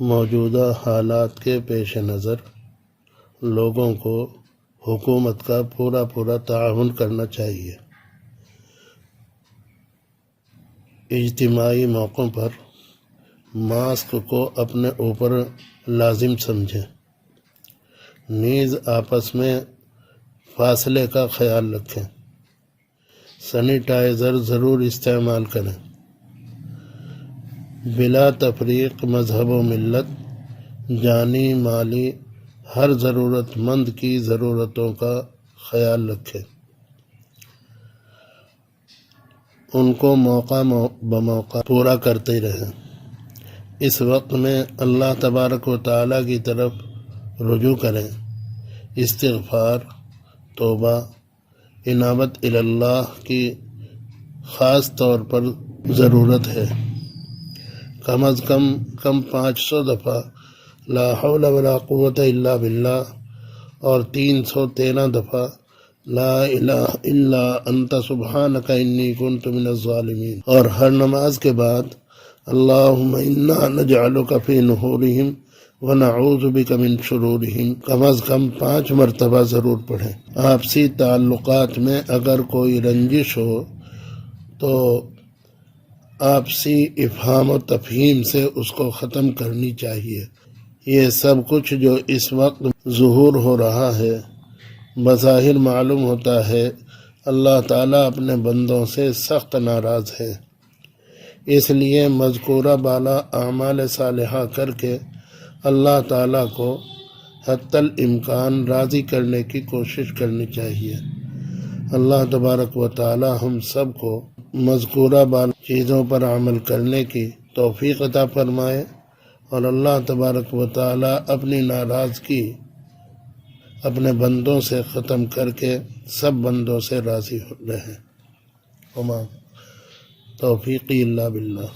موجودہ حالات کے پیش نظر لوگوں کو حکومت کا پورا تعاون کرنا چاہیے۔ اجتماعی موقعوں پر ماسک کو اپنے اوپر لازم سمجھیں، نیز آپس میں فاصلے کا خیال رکھیں، سینیٹائزر ضرور استعمال کریں، بلا تفریق مذہب و ملت، جانی مالی ہر ضرورت مند کی ضرورتوں کا خیال رکھیں، ان کو موقع بموقع پورا کرتے رہیں۔ اس وقت میں اللہ تبارک و تعالیٰ کی طرف رجوع کریں، استغفار، توبہ، انابت اللہ کی خاص طور پر ضرورت ہے۔ کم از کم 500 دفعہ لا حول ولا قوت الا باللہ اور 313 دفعہ لا الہ الا انت سبحانک انی کنت من الظالمین، اور ہر نماز کے بعد اللہم انا نجعلک فی نحورہم ونعوذ بک من شرورہم کم از کم 5 مرتبہ ضرور پڑھیں۔ آپسی تعلقات میں اگر کوئی رنجش ہو تو آپسی افہام و تفہیم سے اس کو ختم کرنی چاہیے۔ یہ سب کچھ جو اس وقت ظہور ہو رہا ہے، بظاہر معلوم ہوتا ہے اللہ تعالیٰ اپنے بندوں سے سخت ناراض ہے، اس لیے مذکورہ بالا اعمال صالحہ کر کے اللہ تعالیٰ کو حتی الامکان راضی کرنے کی کوشش کرنی چاہیے۔ اللہ تبارک و تعالیٰ ہم سب کو مذکورہ بالا چیزوں پر عمل کرنے کی توفیق عطا فرمائے، اور اللہ تبارک و تعالیٰ اپنی ناراضگی اپنے بندوں سے ختم کر کے سب بندوں سے راضی رہے۔ وما توفیقی الا باللہ۔